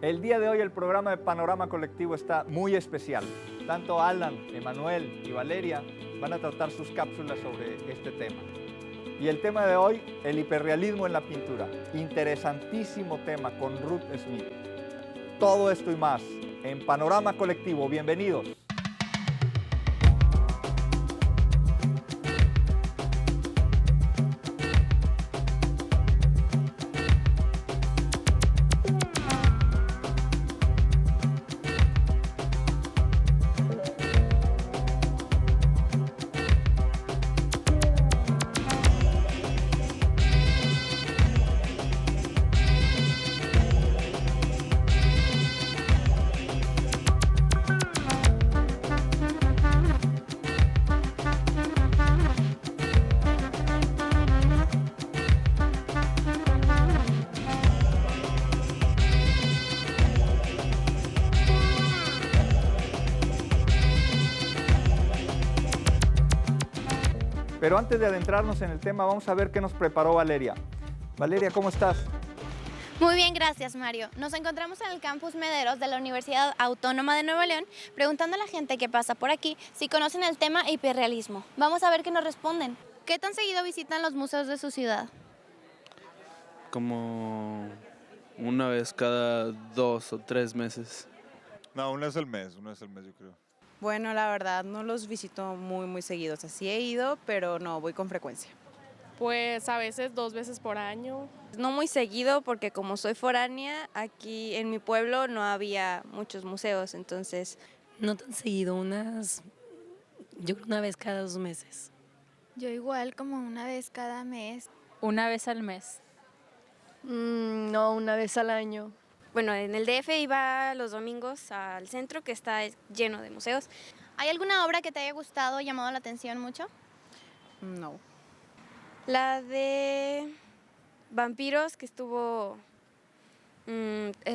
El día de hoy el programa de Panorama Colectivo está muy especial. Tanto Alan, Emanuel y Valeria van a tratar sus cápsulas sobre este tema. Y el tema de hoy, el hiperrealismo en la pintura. Interesantísimo tema con Ruth Smith. Todo esto y más en Panorama Colectivo. Bienvenidos. Pero antes de adentrarnos en el tema, vamos a ver qué nos preparó Valeria. Valeria, ¿cómo estás? Muy bien, gracias, Mario. Nos encontramos en el campus Mederos de la Universidad Autónoma de Nuevo León, preguntando a la gente que pasa por aquí si conocen el tema hiperrealismo. Vamos a ver qué nos responden. ¿Qué tan seguido visitan los museos de su ciudad? Como una vez cada 2 o 3 meses. No, una vez al mes yo creo. Bueno, la verdad no los visito muy seguido. O sea, sí he ido, pero no voy con frecuencia. Pues a veces 2 veces por año. No muy seguido porque como soy foránea, aquí en mi pueblo no había muchos museos, entonces... No tan seguido, yo creo una vez cada 2 meses. Yo igual, como una vez cada mes. Una vez al mes. No, una vez al año. Bueno, en el DF iba los domingos al centro, que está lleno de museos. ¿Hay alguna obra que te haya gustado o llamado la atención mucho? No. La de vampiros, que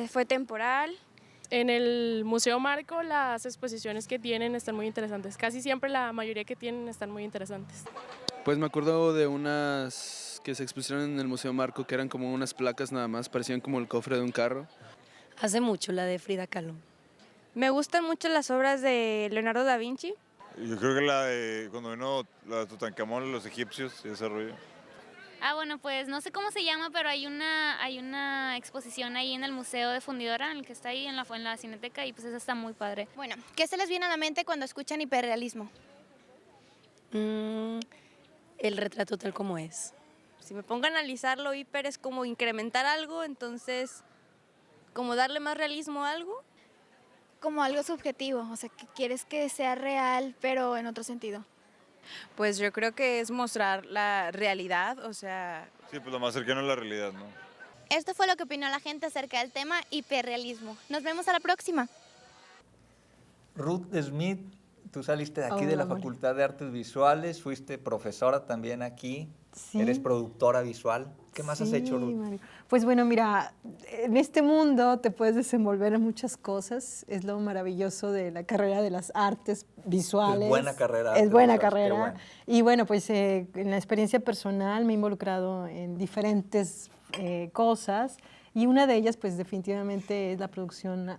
fue temporal. En el Museo Marco las exposiciones que tienen están muy interesantes. Casi siempre la mayoría que tienen están muy interesantes. Pues me acuerdo de unas que se expusieron en el Museo Marco, que eran como unas placas nada más, parecían como el cofre de un carro. Hace mucho, la de Frida Kahlo. Me gustan mucho las obras de Leonardo da Vinci. Yo creo que la de cuando vino la de Tutankamón, los egipcios y ese rollo. Bueno, pues no sé cómo se llama, pero hay una exposición ahí en el Museo de Fundidora, en el que está ahí en la Cineteca, y pues eso está muy padre. Bueno, ¿qué se les viene a la mente cuando escuchan hiperrealismo? El retrato tal como es. Si me pongo a analizarlo, hiper es como incrementar algo, entonces como darle más realismo a algo. Como algo subjetivo, o sea, que quieres que sea real, pero en otro sentido. Pues yo creo que es mostrar la realidad, o sea... Sí, pues lo más cercano a la realidad, ¿no? Esto fue lo que opinó la gente acerca del tema hiperrealismo. Nos vemos a la próxima. Ruth Smith, tú saliste de aquí Hola, de la Mario. Facultad de Artes Visuales, fuiste profesora también aquí, Sí. eres productora visual. ¿Qué más has hecho, Ruth? Mario. Pues bueno, mira, en este mundo te puedes desenvolver en muchas cosas. Es lo maravilloso de la carrera de las artes visuales. Es buena carrera. Es artes buena visuales, qué carrera. bueno. Y bueno, pues en la experiencia personal me he involucrado en diferentes cosas. Y una de ellas, pues definitivamente es la producción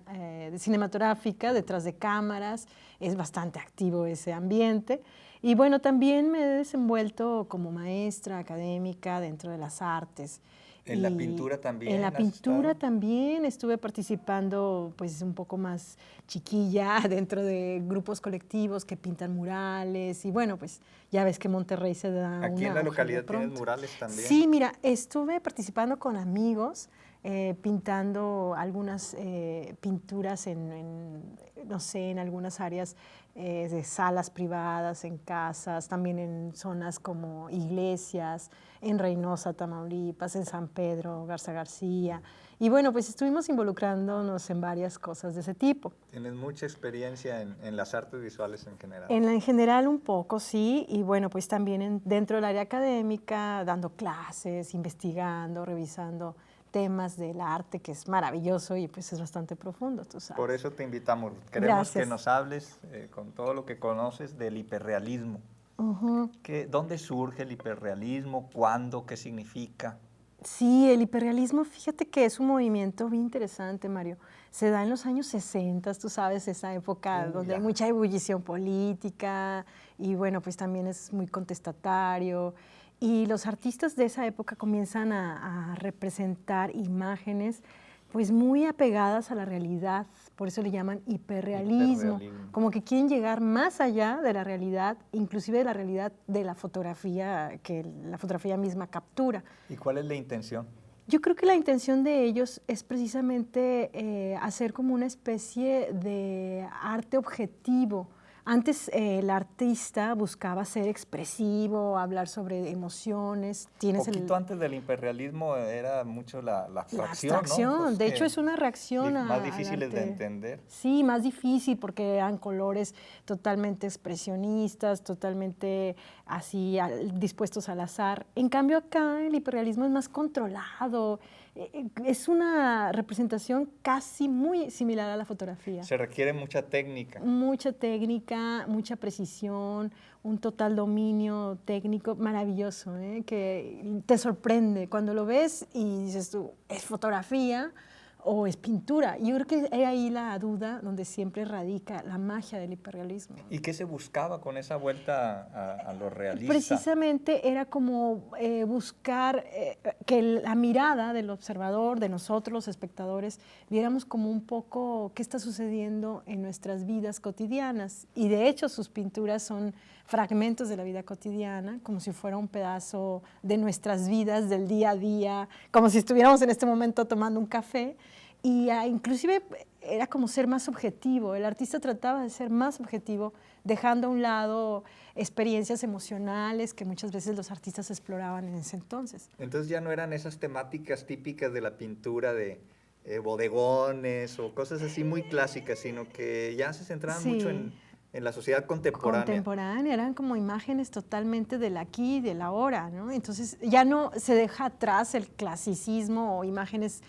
cinematográfica, detrás de cámaras. Es bastante activo ese ambiente. Y bueno, también me he desenvuelto como maestra académica dentro de las artes. ¿En la pintura también En la has pintura estado? también estuve participando pues un poco más chiquilla dentro de grupos colectivos que pintan murales. Y bueno, pues ya ves que Monterrey se da Aquí en una la hoja de localidad tienes pronto. murales también. Sí, mira, estuve participando con amigos, pintando algunas pinturas no sé, en algunas áreas de salas privadas, en casas, también en zonas como iglesias, en Reynosa, Tamaulipas, en San Pedro, Garza García. Y bueno, pues estuvimos involucrándonos en varias cosas de ese tipo. Tienes mucha experiencia en las artes visuales en general. En general un poco, sí, y bueno, pues también dentro del área académica, dando clases, investigando, revisando temas del arte, que es maravilloso y pues es bastante profundo, tú sabes. Por eso te invitamos. Queremos Gracias. que nos hables con todo lo que conoces del hiperrealismo. Ujú. ¿Dónde surge el hiperrealismo? ¿Cuándo? ¿Qué significa? Sí, el hiperrealismo, fíjate que es un movimiento bien interesante, Mario. Se da en los años 60, tú sabes, esa época donde hay mucha ebullición política y bueno, pues también es muy contestatario. Y los artistas de esa época comienzan a representar imágenes pues muy apegadas a la realidad, por eso le llaman hiperrealismo, como que quieren llegar más allá de la realidad, inclusive de la realidad de la fotografía que la fotografía misma captura. ¿Y cuál es la intención? Yo creo que la intención de ellos es precisamente hacer como una especie de arte objetivo. Antes el artista buscaba ser expresivo, hablar sobre emociones. Un poquito antes del hiperrealismo era mucho la abstracción, la abstracción, ¿no? de hecho es una reacción más difíciles de entender. Sí, más difícil porque eran colores totalmente expresionistas, totalmente así dispuestos al azar. En cambio acá el hiperrealismo es más controlado, es una representación casi muy similar a la fotografía. Se requiere mucha técnica. Mucha técnica, mucha precisión, un total dominio técnico maravilloso, que te sorprende cuando lo ves y dices tú, ¿es fotografía o es pintura? Yo creo que hay ahí la duda donde siempre radica la magia del hiperrealismo. ¿Y qué se buscaba con esa vuelta a lo realista? Precisamente era como buscar que la mirada del observador, de nosotros los espectadores, viéramos como un poco qué está sucediendo en nuestras vidas cotidianas. Y de hecho sus pinturas son fragmentos de la vida cotidiana, como si fuera un pedazo de nuestras vidas, del día a día, como si estuviéramos en este momento tomando un café. Y inclusive era como ser más objetivo, el artista trataba de ser más objetivo, dejando a un lado experiencias emocionales que muchas veces los artistas exploraban en ese entonces. Entonces ya no eran esas temáticas típicas de la pintura de bodegones o cosas así muy clásicas, sino que ya se centraban mucho en la sociedad contemporánea. Eran como imágenes totalmente del aquí y del ahora, ¿no? Entonces ya no se deja atrás el clasicismo o imágenes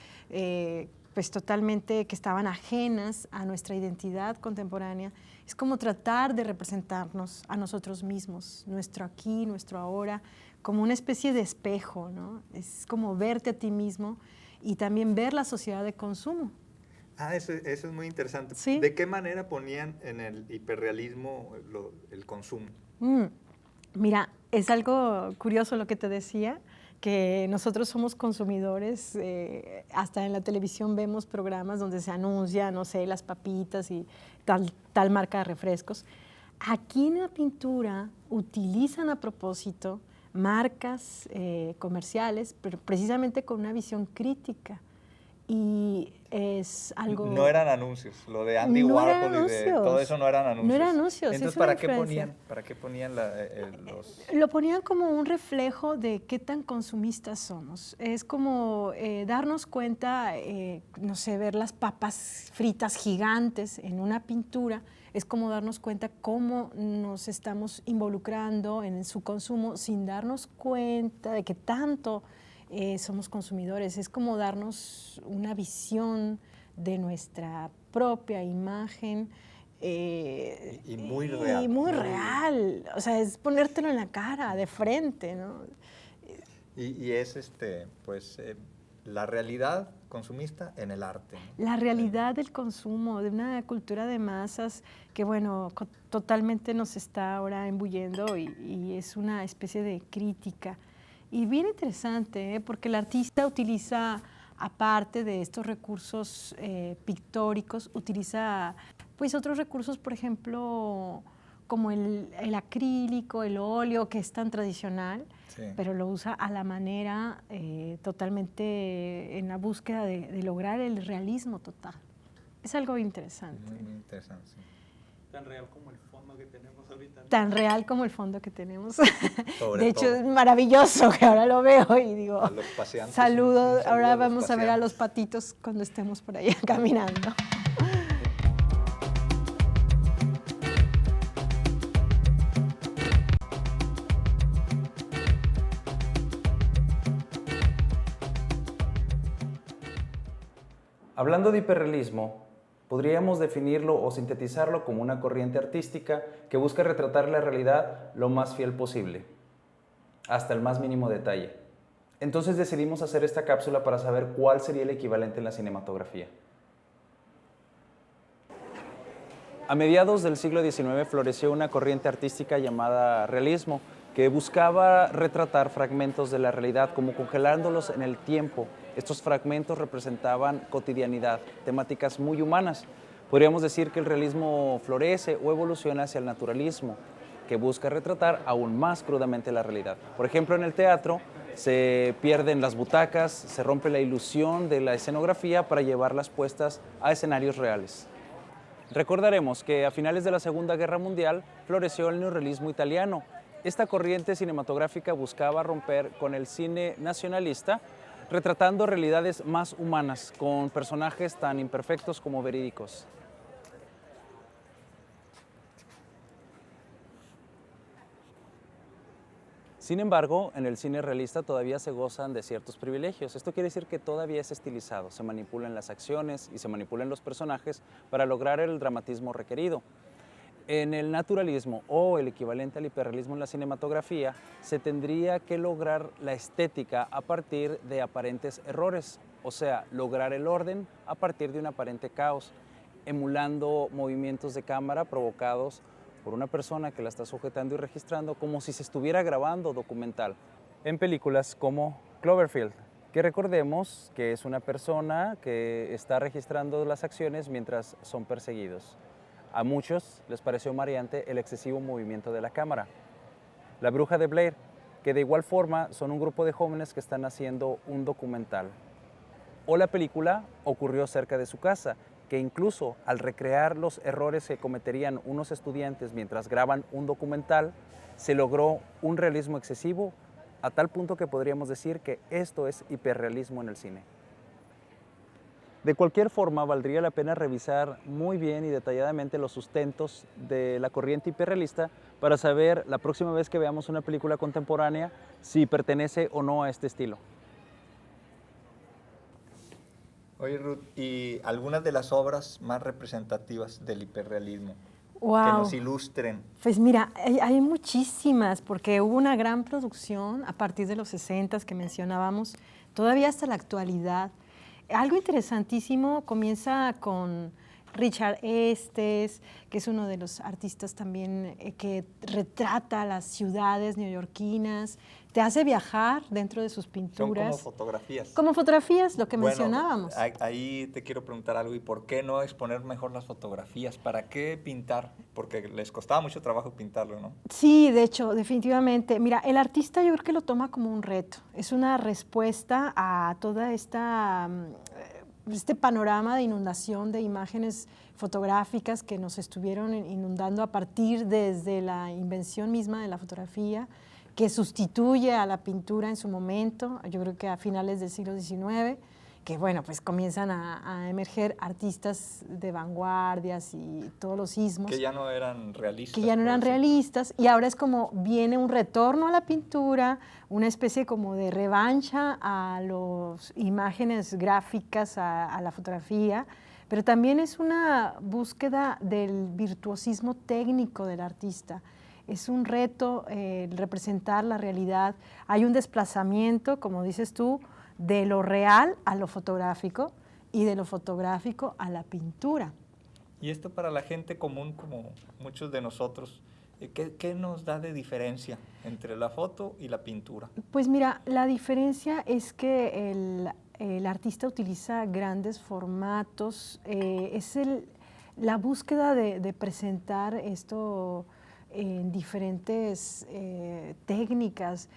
pues totalmente que estaban ajenas a nuestra identidad contemporánea. Es como tratar de representarnos a nosotros mismos, nuestro aquí, nuestro ahora, como una especie de espejo, ¿no? Es como verte a ti mismo y también ver la sociedad de consumo. Eso es muy interesante. ¿Sí? ¿De qué manera ponían en el hiperrealismo el consumo? Mira, es algo curioso lo que te decía, que nosotros somos consumidores, hasta en la televisión vemos programas donde se anuncia, no sé, las papitas y tal marca de refrescos. Aquí en la pintura utilizan a propósito marcas comerciales, pero precisamente con una visión crítica. Y es algo... No eran anuncios, lo de Andy Warhol y de todo eso no eran anuncios. No eran anuncios. Entonces, ¿para qué ponían los...? Lo ponían como un reflejo de qué tan consumistas somos. Es como darnos cuenta, no sé, ver las papas fritas gigantes en una pintura, es como darnos cuenta cómo nos estamos involucrando en su consumo sin darnos cuenta de que tanto... somos consumidores, es como darnos una visión de nuestra propia imagen y muy real. Y muy real, o sea, es ponértelo en la cara, de frente, ¿no? Y es pues la realidad consumista en el arte, ¿no? La realidad del consumo, de una cultura de masas que, bueno, totalmente nos está ahora embuyendo y es una especie de crítica. Y bien interesante, porque el artista utiliza, aparte de estos recursos pictóricos, utiliza pues otros recursos, por ejemplo, como el acrílico, el óleo, que es tan tradicional, sí, pero lo usa a la manera totalmente en la búsqueda de lograr el realismo total. Es algo interesante. Muy interesante, sí. Tan real como el fondo que tenemos ahorita, ¿no? Tan real como el fondo que tenemos. De hecho, es maravilloso que ahora lo veo y digo, a los paseantes, saludo, ahora a vamos a ver a los patitos cuando estemos por allá caminando. Hablando de hiperrealismo, podríamos definirlo o sintetizarlo como una corriente artística que busca retratar la realidad lo más fiel posible, hasta el más mínimo detalle. Entonces decidimos hacer esta cápsula para saber cuál sería el equivalente en la cinematografía. A mediados del siglo XIX floreció una corriente artística llamada realismo, que buscaba retratar fragmentos de la realidad como congelándolos en el tiempo. Estos fragmentos representaban cotidianidad, temáticas muy humanas. Podríamos decir que el realismo florece o evoluciona hacia el naturalismo, que busca retratar aún más crudamente la realidad. Por ejemplo, en el teatro se pierden las butacas, se rompe la ilusión de la escenografía para llevar las puestas a escenarios reales. Recordaremos que a finales de la Segunda Guerra Mundial floreció el neorrealismo italiano. Esta corriente cinematográfica buscaba romper con el cine nacionalista, retratando realidades más humanas, con personajes tan imperfectos como verídicos. Sin embargo, en el cine realista todavía se gozan de ciertos privilegios. Esto quiere decir que todavía es estilizado, se manipulan las acciones y se manipulan los personajes para lograr el dramatismo requerido. En el naturalismo o el equivalente al hiperrealismo en la cinematografía, se tendría que lograr la estética a partir de aparentes errores, o sea, lograr el orden a partir de un aparente caos, emulando movimientos de cámara provocados por una persona que la está sujetando y registrando como si se estuviera grabando documental. En películas como Cloverfield, que recordemos que es una persona que está registrando las acciones mientras son perseguidos. A muchos les pareció mareante el excesivo movimiento de la cámara. La Bruja de Blair, que de igual forma son un grupo de jóvenes que están haciendo un documental. O la película Ocurrió cerca de su casa, que incluso al recrear los errores que cometerían unos estudiantes mientras graban un documental, se logró un realismo excesivo a tal punto que podríamos decir que esto es hiperrealismo en el cine. De cualquier forma, valdría la pena revisar muy bien y detalladamente los sustentos de la corriente hiperrealista para saber la próxima vez que veamos una película contemporánea si pertenece o no a este estilo. Oye, Ruth, ¿y algunas de las obras más representativas del hiperrealismo Wow. que nos ilustren? Pues mira, hay muchísimas, porque hubo una gran producción a partir de los 60s que mencionábamos, todavía hasta la actualidad. Algo interesantísimo comienza con Richard Estes, que es uno de los artistas también que retrata las ciudades neoyorquinas, te hace viajar dentro de sus pinturas. Son como fotografías. Como fotografías, lo que Bueno, mencionábamos. Ahí te quiero preguntar algo, ¿y por qué no exponer mejor las fotografías? ¿Para qué pintar? Porque les costaba mucho trabajo pintarlo, ¿no? Sí, de hecho, definitivamente. Mira, el artista yo creo que lo toma como un reto. Es una respuesta a toda este panorama de inundación de imágenes fotográficas que nos estuvieron inundando a partir desde la invención misma de la fotografía, que sustituye a la pintura en su momento, yo creo que a finales del siglo XIX, que bueno, pues comienzan a emerger artistas de vanguardias y todos los ismos. Que ya no eran realistas. Que ya no eran realistas, y ahora es como viene un retorno a la pintura, una especie como de revancha a las imágenes gráficas, a la fotografía, pero también es una búsqueda del virtuosismo técnico del artista. Es un reto representar la realidad. Hay un desplazamiento, como dices tú, de lo real a lo fotográfico y de lo fotográfico a la pintura. Y esto para la gente común, como muchos de nosotros, ¿qué nos da de diferencia entre la foto y la pintura? Pues mira, la diferencia es que el artista utiliza grandes formatos, es la búsqueda de presentar esto en diferentes técnicas,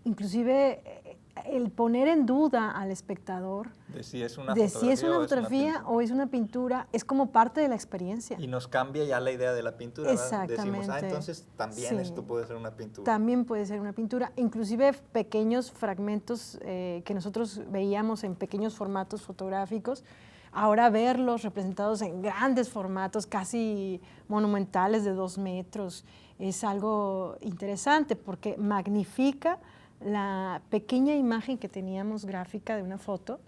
inclusive el poner en duda al espectador de si es una fotografía o es una pintura, es como parte de la experiencia. Y nos cambia ya la idea de la pintura, ¿verdad? Exactamente. Decimos, entonces también esto puede ser una pintura. También puede ser una pintura, inclusive pequeños fragmentos que nosotros veíamos en pequeños formatos fotográficos, ahora verlos representados en grandes formatos, casi monumentales de 2 metros, es algo interesante porque magnifica la pequeña imagen que teníamos gráfica de una foto.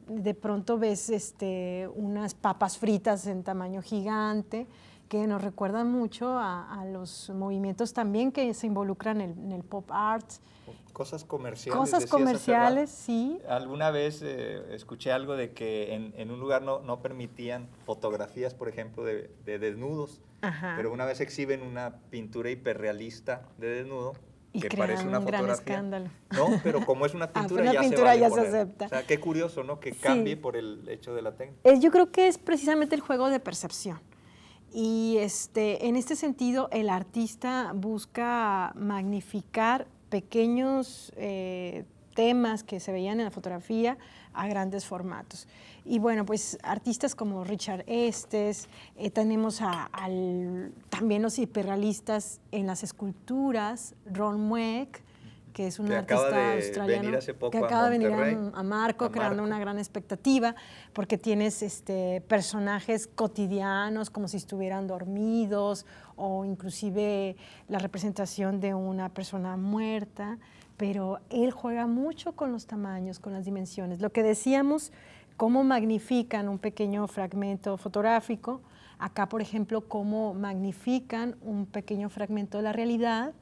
De pronto ves unas papas fritas en tamaño gigante, que nos recuerdan mucho a los movimientos también que se involucran en el pop art. Cosas comerciales. Cosas decías hace comerciales, rato. sí. Alguna vez escuché algo de que en un lugar no permitían fotografías, por ejemplo, de desnudos, Ajá. pero una vez exhiben una pintura hiperrealista de desnudo, Y que crean parece una un gran fotografía. escándalo. No, pero como es una pintura, una ya pintura se vale ya se poner. acepta. O sea, qué curioso, ¿no? Que Sí. cambie por el hecho de la técnica. Yo creo que es precisamente el juego de percepción. Y en este sentido, el artista busca magnificar pequeños temas que se veían en la fotografía a grandes formatos. Y bueno, pues artistas como Richard Estes, tenemos también los hiperrealistas en las esculturas, Ron Mueck, que es un Que artista acaba de australiano venir hace poco que a acaba de venir Monterrey, a Marco, creando una gran expectativa, porque tienes personajes cotidianos como si estuvieran dormidos, o inclusive la representación de una persona muerta, pero él juega mucho con los tamaños, con las dimensiones. Lo que decíamos, cómo magnifican un pequeño fragmento fotográfico, acá por ejemplo cómo magnifican un pequeño fragmento de la realidad,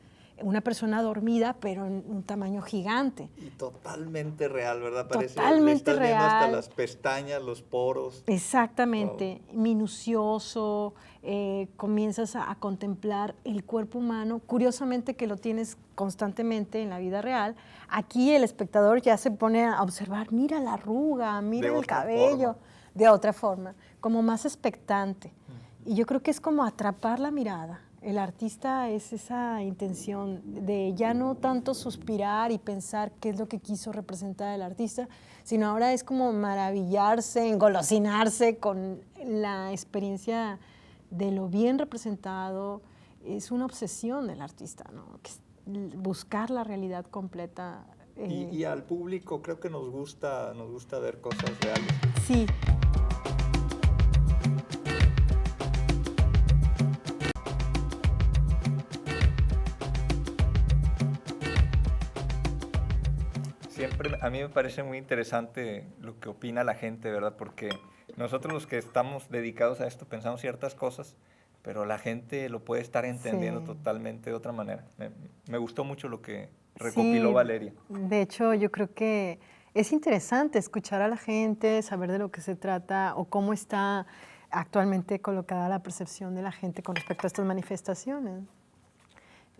una persona dormida, pero en un tamaño gigante. Y totalmente real, ¿verdad? Parece, Totalmente le estás viendo hasta real. las pestañas, los poros. Exactamente, minucioso, comienzas a contemplar el cuerpo humano, curiosamente que lo tienes constantemente en la vida real. Aquí el espectador ya se pone a observar, mira la arruga, mira el cabello, de otra forma, como más expectante. Y yo creo que es como atrapar la mirada. El artista es esa intención de ya no tanto suspirar y pensar qué es lo que quiso representar el artista, sino ahora es como maravillarse, engolosinarse con la experiencia de lo bien representado. Es una obsesión del artista, ¿no? Que es buscar la realidad completa. Y al público creo que nos gusta ver cosas reales. Sí. Siempre a mí me parece muy interesante lo que opina la gente, ¿verdad? Porque nosotros los que estamos dedicados a esto pensamos ciertas cosas, pero la gente lo puede estar entendiendo totalmente de otra manera. Me gustó mucho lo que recopiló Valeria. De hecho, yo creo que es interesante escuchar a la gente, saber de lo que se trata o cómo está actualmente colocada la percepción de la gente con respecto a estas manifestaciones.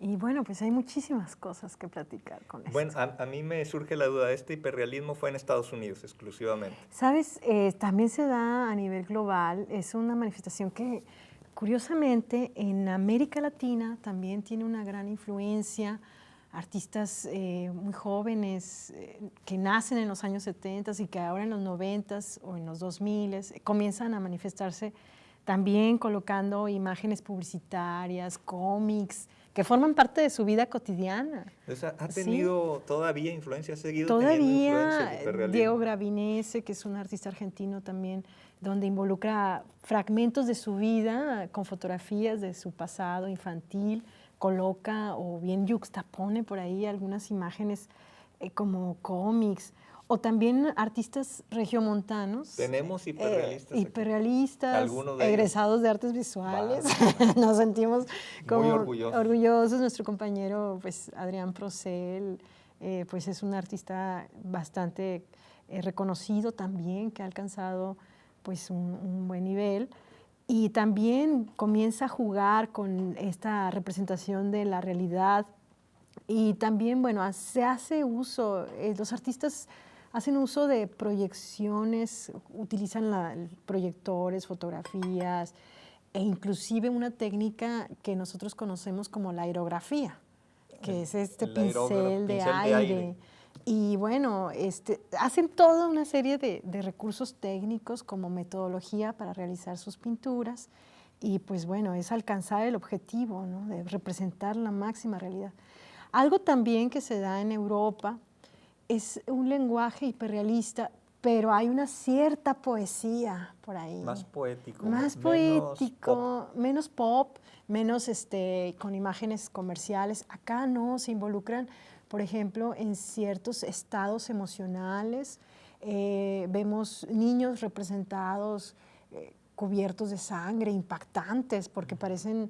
Y bueno, pues hay muchísimas cosas que platicar con esto. Bueno, a mí me surge la duda, ¿este hiperrealismo fue en Estados Unidos exclusivamente? Sabes, también se da a nivel global, es una manifestación que curiosamente en América Latina también tiene una gran influencia, artistas muy jóvenes que nacen en los años 70 y que ahora en los 90 o en los 2000 comienzan a manifestarse también colocando imágenes publicitarias, cómics, que forman parte de su vida cotidiana. Entonces, ¿ha tenido todavía influencia? ¿Ha seguido todavía teniendo influencia el hiperrealismo? Diego Gravinese, que es un artista argentino también, donde involucra fragmentos de su vida con fotografías de su pasado infantil, coloca o bien yuxtapone por ahí algunas imágenes como cómics, o también artistas regiomontanos. Tenemos hiperrealistas. Hiperrealistas, egresados de artes visuales. Nos sentimos como orgullosos. Nuestro compañero, pues, Adrián Procel, pues es un artista bastante reconocido también, que ha alcanzado pues un buen nivel. Y también comienza a jugar con esta representación de la realidad. Y también, bueno, se hace uso, los artistas hacen uso de proyecciones, utilizan proyectores, fotografías e inclusive una técnica que nosotros conocemos como la aerografía, que es este pincel de aire. Y bueno, hacen toda una serie de recursos técnicos como metodología para realizar sus pinturas y pues bueno, es alcanzar el objetivo, ¿no? De representar la máxima realidad. Algo también que se da en Europa es un lenguaje hiperrealista, pero hay una cierta poesía por ahí. Más poético. Más poético, menos pop, menos con imágenes comerciales. Acá no, se involucran, por ejemplo, en ciertos estados emocionales. Vemos niños representados cubiertos de sangre, impactantes, porque parecen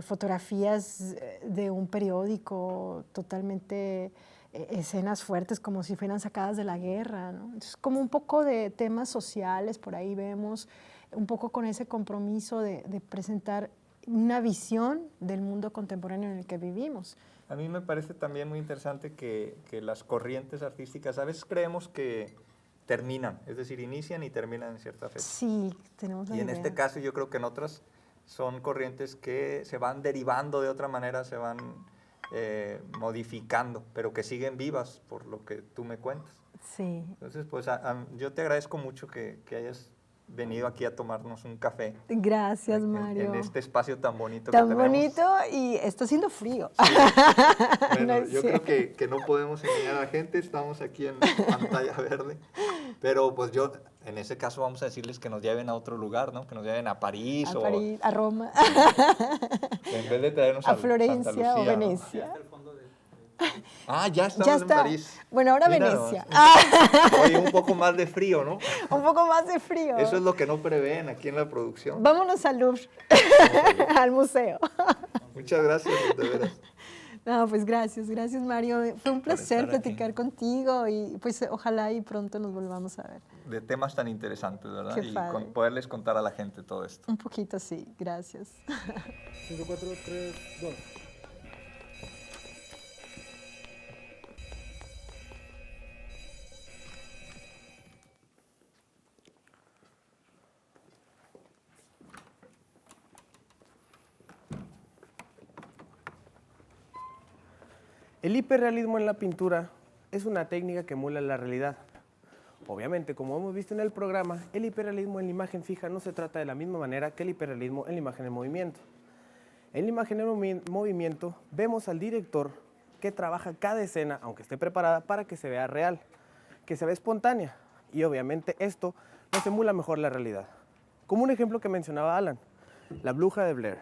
fotografías de un periódico, totalmente escenas fuertes, como si fueran sacadas de la guerra, ¿no? Entonces, como un poco de temas sociales, por ahí vemos, un poco con ese compromiso de presentar una visión del mundo contemporáneo en el que vivimos. A mí me parece también muy interesante que las corrientes artísticas a veces creemos que terminan, es decir, inician y terminan en cierta fecha. Sí, tenemos la idea. Y en este caso yo creo que en otras son corrientes que se van derivando de otra manera, se van modificando, pero que siguen vivas por lo que tú me cuentas. Sí. Entonces, pues yo te agradezco mucho que hayas venido aquí a tomarnos un café. Gracias, Mario. En este espacio tan bonito tan que tenemos. Bonito y está haciendo frío. Sí. Bueno, No yo creo que no podemos engañar a la gente, estamos aquí en pantalla verde, pero pues en ese caso vamos a decirles que nos lleven a otro lugar, ¿no? Que nos lleven a París a París, a Roma. En vez de traernos a Florencia Santa Lucía, o Venecia. ¿no? Ya estamos en París. Bueno, ahora Mira, Venecia. Oye, un poco más de frío, ¿no? Un poco más de frío. Eso es lo que no prevén aquí en la producción. Vámonos al Louvre, al museo. Muchas gracias, de veras. No, pues gracias Mario. Fue un placer platicar contigo y pues ojalá y pronto nos volvamos a ver. De temas tan interesantes, ¿verdad? Qué padre. Poderles contar a la gente todo esto. Un poquito sí, gracias. 5, 4, 3, 2. El hiperrealismo en la pintura es una técnica que emula la realidad. Obviamente, como hemos visto en el programa, el hiperrealismo en la imagen fija no se trata de la misma manera que el hiperrealismo en la imagen en movimiento. En la imagen en movimiento vemos al director que trabaja cada escena, aunque esté preparada, para que se vea real, que se vea espontánea. Y obviamente esto nos emula mejor la realidad. Como un ejemplo que mencionaba Alan, La Bruja de Blair.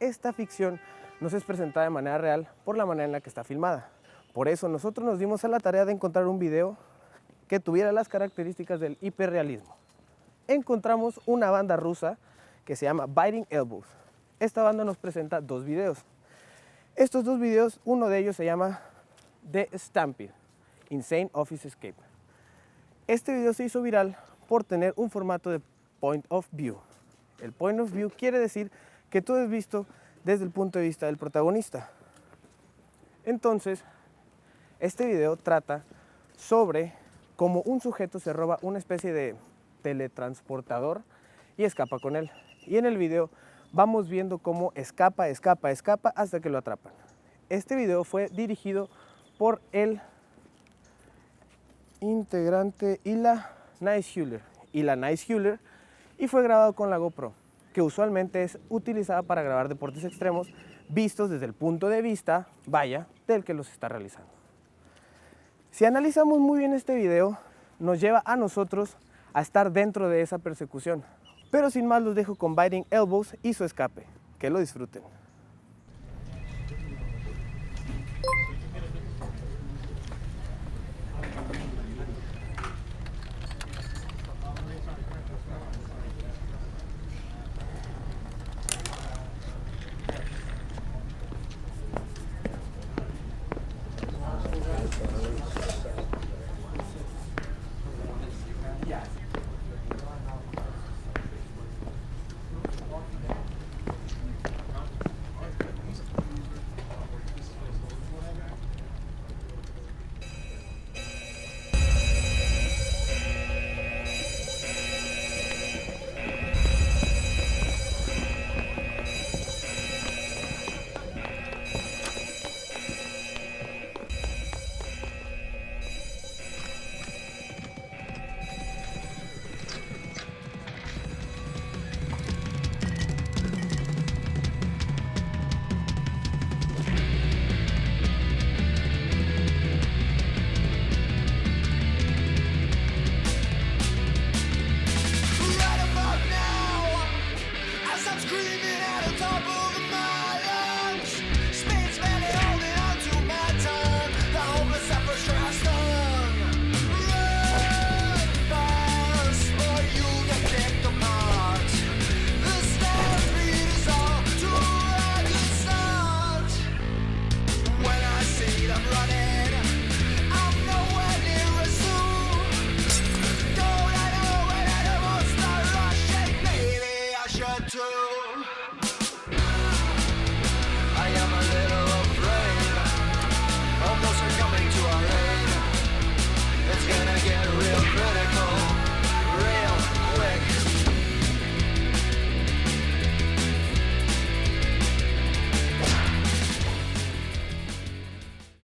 Esta ficción nos es presentada de manera real por la manera en la que está filmada. Por eso nosotros nos dimos a la tarea de encontrar un video que tuviera las características del hiperrealismo. Encontramos una banda rusa que se llama Biting Elbows. Esta banda nos presenta 2 videos. Estos 2 videos, uno de ellos se llama The Stampede, Insane Office Escape. Este video se hizo viral por tener un formato de point of view. El point of view quiere decir que todo es visto desde el punto de vista del protagonista. Entonces, este video trata sobre cómo un sujeto se roba una especie de teletransportador y escapa con él. Y en el video vamos viendo cómo escapa hasta que lo atrapan. Este video fue dirigido por el integrante Ila Nice-Hüller y fue grabado con la GoPro, que usualmente es utilizada para grabar deportes extremos vistos desde el punto de vista, del que los está realizando. Si analizamos muy bien este video, nos lleva a nosotros a estar dentro de esa persecución. Pero sin más los dejo con Biting Elbows y su escape. Que lo disfruten. So